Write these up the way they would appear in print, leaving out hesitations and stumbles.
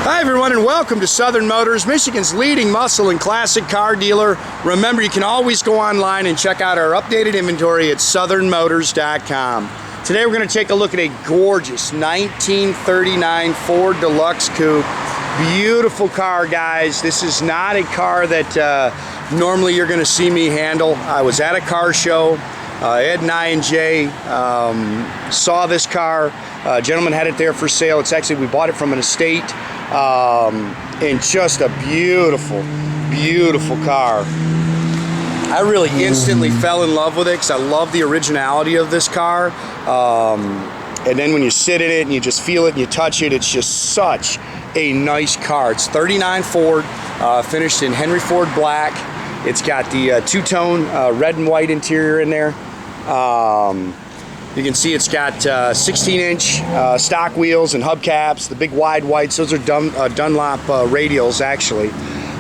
Hi everyone, and welcome to Southern Motors, Michigan's leading muscle and classic car dealer. Remember, you can always go online and check out our updated inventory at southernmotors.com. Today we're going to take a look at a gorgeous 1939 Ford Deluxe Coupe. Beautiful car, guys. This is not a car that normally you're going to see me handle. I was at a car show. Ed and I and Jay saw this car. A gentleman had it there for sale. It's actually, we bought it from an estate. And just a beautiful, beautiful car. I really instantly fell in love with it because I love the originality of this car. And then when you sit in it and you just feel it and you touch it, it's just such a nice car. It's 39 Ford, finished in Henry Ford black. It's got the two-tone red and white interior in there. You can see it's got 16-inch stock wheels and hubcaps, the big wide whites. Those are Dunlap radials, actually.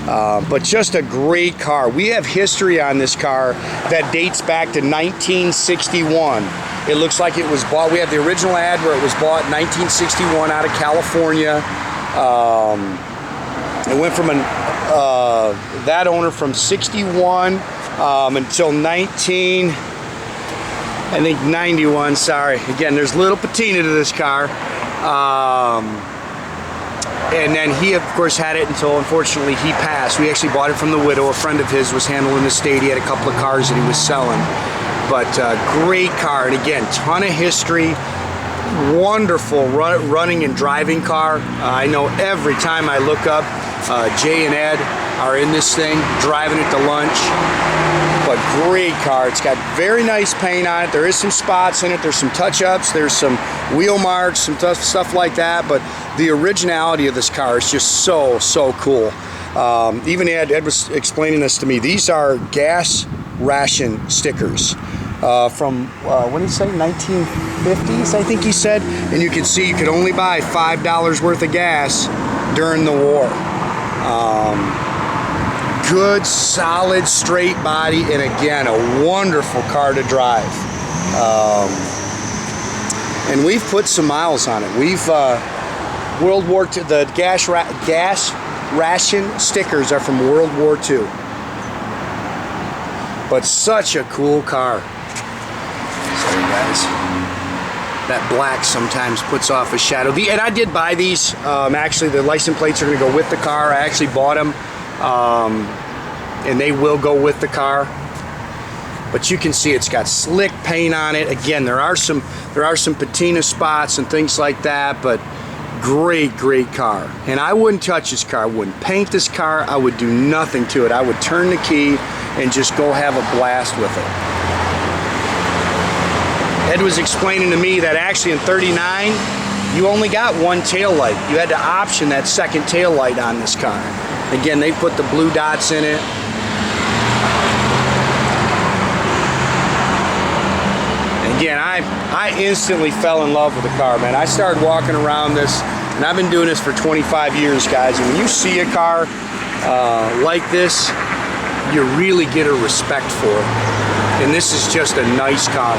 But just a great car. We have history on this car that dates back to 1961. It looks like it was bought. We have the original ad where it was bought in 1961 out of California. It went from that owner from 61 until 91, sorry. Again, there's little patina to this car. And then he, of course, had it until, unfortunately, he passed. We actually bought it from the widow. A friend of his was handling the estate. He had a couple of cars that he was selling. But great car. And again, ton of history. Wonderful running and driving car. I know every time I look up, Jay and Ed are in this thing, driving it to lunch. But great car. It's got very nice paint on it. There is some spots in it. There's some touch-ups. There's some wheel marks, some stuff like that. But the originality of this car is just so, so cool. Even Ed was explaining this to me. These are gas ration stickers from, what did he say, 1950s, I think he said. And you can see you could only buy $5 worth of gas during the war. Good, solid, straight body, and again, a wonderful car to drive. And we've put some miles on it. We've World War II. The gas ration stickers are from World War II. But such a cool car. Sorry, guys. That black sometimes puts off a shadow. And I did buy these. Actually, the license plates are going to go with the car. I actually bought them. And they will go with the car. But you can see it's got slick paint on it. Again, there are some patina spots and things like that, but great, great car. And I wouldn't touch this car. I wouldn't paint this car. I would do nothing to it. I would turn the key and just go have a blast with it. Ed was explaining to me that actually in 39, you only got one tail light. You had to option that second tail light on this car. Again, they put the blue dots in it. Again, I instantly fell in love with the car, man. I started walking around this, and I've been doing this for 25 years, guys. And when you see a car like this, you really get a respect for it. And this is just a nice car.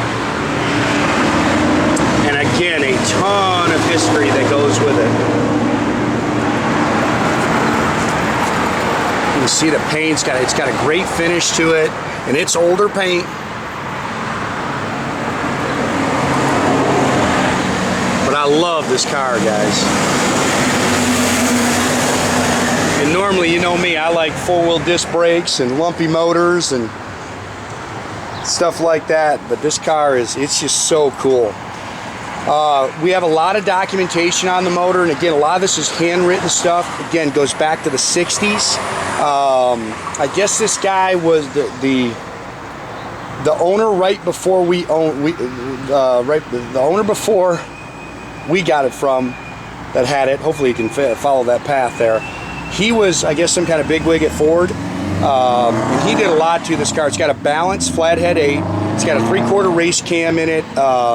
And again, a ton of history that goes with it. You can see the paint's it's got a great finish to it, and it's older paint. But I love this car, guys. And normally, you know me, I like four-wheel disc brakes and lumpy motors and stuff like that. But this car it's just so cool. We have a lot of documentation on the motor, and again, a lot of this is handwritten stuff. Again, goes back to the 60s. I guess this guy was the owner right before the owner before we got it from, that had it. Hopefully you can follow that path there. He was, I guess, some kind of bigwig at Ford. And he did a lot to this car. It's got a balanced flathead 8. It's got a 3/4 race cam in it.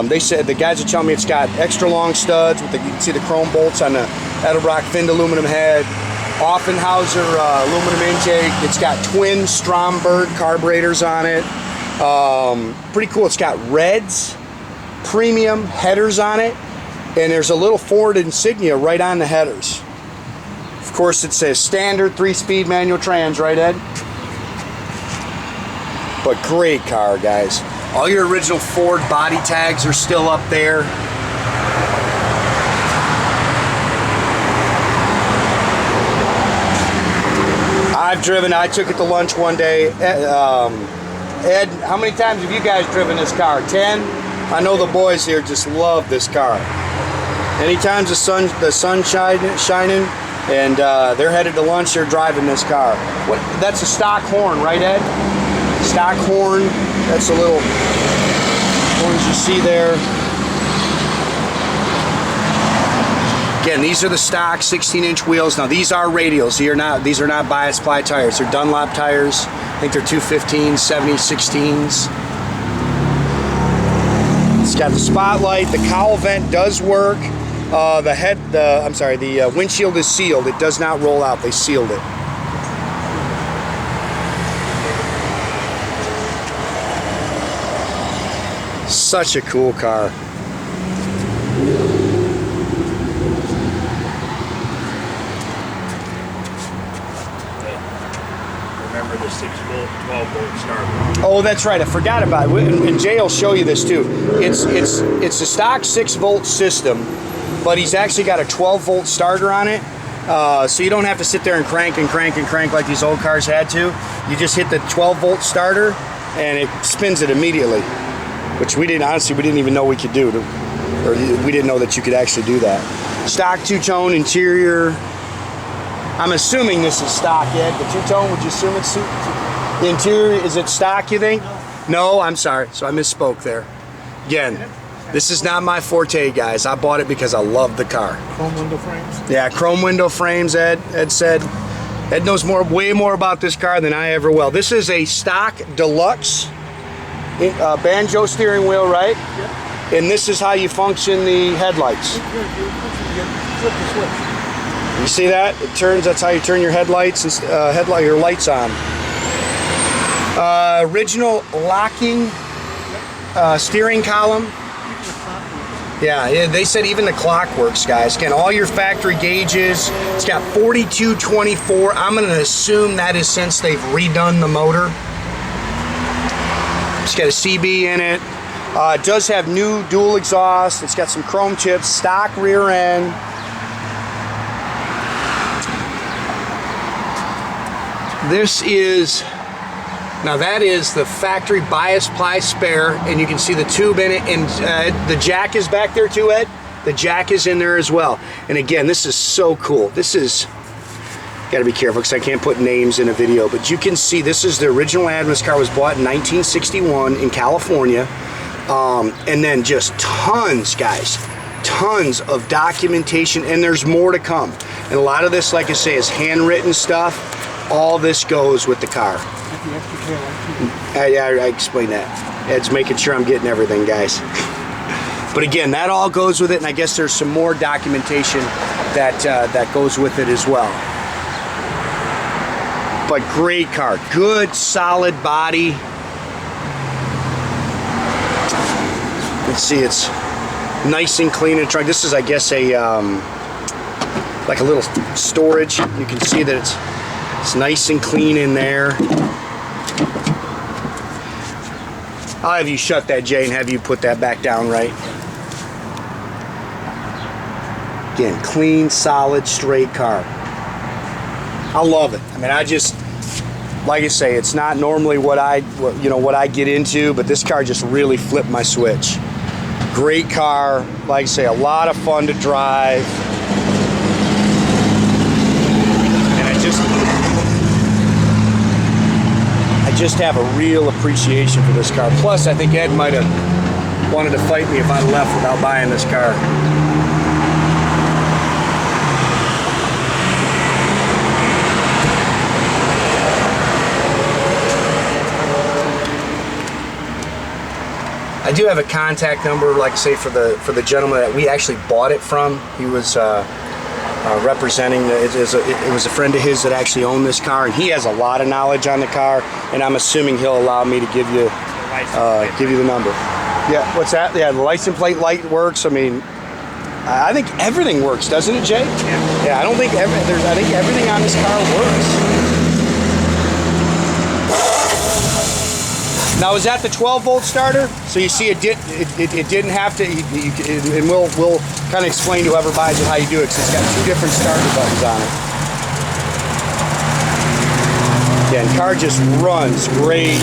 They said, the guys are telling me it's got extra long studs with you can see the chrome bolts on the Edelbrock finned aluminum head. Offenhouser aluminum intake. It's got twin Stromberg carburetors on it. Pretty cool. It's got reds, premium headers on it, and there's a little Ford insignia right on the headers. Of course, it says standard 3-speed manual trans, right, Ed? But great car, guys. All your original Ford body tags are still up there. I've driven, I took it to lunch one day. Ed, how many times have you guys driven this car? 10? I know the boys here just love this car. Anytime the sun's shining and they're headed to lunch, they're driving this car. That's a stock horn, right, Ed? Stock horn. That's the little horns you see there. Again, these are the stock 16-inch wheels. Now these are radials. These are not bias ply tires. They're Dunlap tires. I think they're 215s, 70, 16s. It's got the spotlight. The cowl vent does work. The windshield is sealed. It does not roll out. They sealed it. Such a cool car. Remember the 6-volt, 12-volt starter. Oh, that's right. I forgot about it. And Jay will show you this too. It's a stock 6-volt system, but he's actually got a 12-volt starter on it. So you don't have to sit there and crank like these old cars had to. You just hit the 12-volt starter and it spins it immediately, which we didn't even know we could do, or we didn't know that you could actually do that. Stock two-tone interior. I'm assuming this is stock, Ed. The two-tone, would you assume it's the interior? Is it stock, you think? No, I'm sorry. So I misspoke there. Again, this is not my forte, guys. I bought it because I love the car. Chrome window frames? Yeah, chrome window frames, Ed said. Ed knows way more about this car than I ever will. This is a stock deluxe Banjo steering wheel, right? Yep. And this is how you function the headlights. Flip the switch. You see that? It turns. That's how you turn your headlights and your lights on. Original locking steering column. Yeah, they said even the clock works, guys. Again, all your factory gauges. It's got 4224. I'm going to assume that is since they've redone the motor. It's got a CB in it. It does have new dual exhaust. It's got some chrome chips, stock rear end. Now that is the factory bias ply spare, and you can see the tube in it, and the jack is back there too, Ed. The jack is in there as well. And again, this is so cool. This is, gotta be careful because I can't put names in a video, but you can see this is the original ad. This car was bought in 1961 in California. And then just tons, guys, tons of documentation, and there's more to come. And a lot of this, like I say, is handwritten stuff. All this goes with the car. I explained that. Ed's making sure I'm getting everything, guys. But again, that all goes with it, and I guess there's some more documentation that goes with it as well. But great car, good solid body. Let's see, it's nice and clean and trunk. This is, I guess, like a little storage. You can see that it's nice and clean in there. I'll have you shut that, Jay, and have you put that back down right. Again, clean, solid, straight car. I love it. I mean, I just, like I say, it's not normally what I get into, but this car just really flipped my switch. Great car, like I say, a lot of fun to drive. And I just have a real appreciation for this car. Plus, I think Ed might have wanted to fight me if I left without buying this car. I do have a contact number, like I say, for the gentleman that we actually bought it from. He was representing. It was a friend of his that actually owned this car, and he has a lot of knowledge on the car. And I'm assuming he'll allow me to give you the number. Yeah, what's that? Yeah, the license plate light works. I mean, I think everything works, doesn't it, Jay? Yeah. Yeah, I don't think I think everything on this car works. Now, is that the 12-volt starter? So you see, it didn't have to. And we'll kind of explain to whoever buys it how you do it, because it's got 2 different starter buttons on it. Yeah, and car just runs great.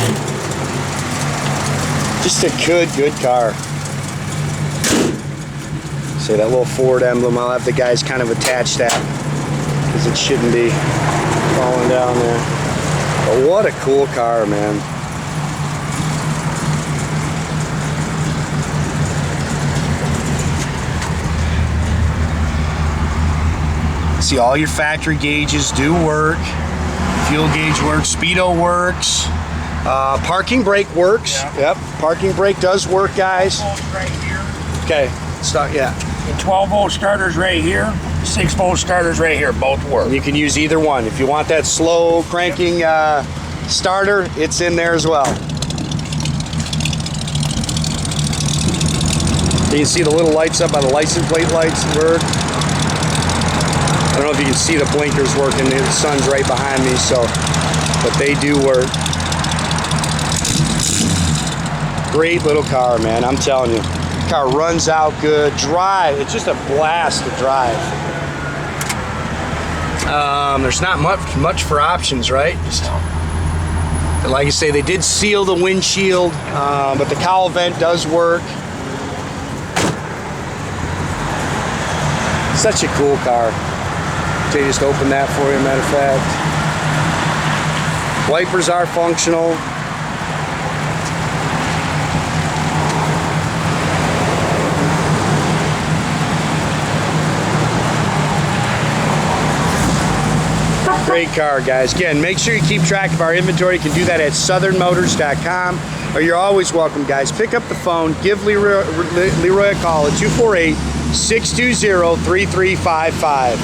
Just a good car. See that little Ford emblem? I'll have the guys kind of attach that, because it shouldn't be falling down there. But what a cool car, man. See, all your factory gauges do work. Fuel gauge works. Speedo works. Parking brake works. Yeah. Yep, parking brake does work, guys. 12 volt right here. Okay, start. Yeah. The 12-volt starters right here. 6-volt starters right here. Both work. You can use either one. If you want that slow cranking starter, it's in there as well. You can see the little lights up by the license plate lights work. I don't know if you can see the blinkers working. The sun's right behind me, so, but they do work. Great little car, man. I'm telling you. Car runs out good. Drive. It's just a blast to drive. There's not much for options, right? Just, like I say, they did seal the windshield, but the cowl vent does work. Such a cool car. They just open that for you, matter of fact. Wipers are functional. Great car, guys. Again, make sure you keep track of our inventory. You can do that at southernmotors.com, or you're always welcome, guys. Pick up the phone, give Leroy a call at 248-620-3355.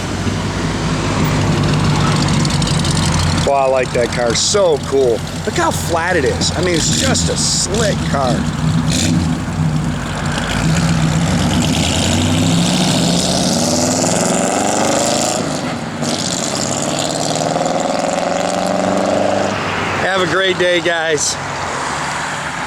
Wow, I like that car. So cool. Look how flat it is. I mean, it's just a slick car. Have a great day, guys.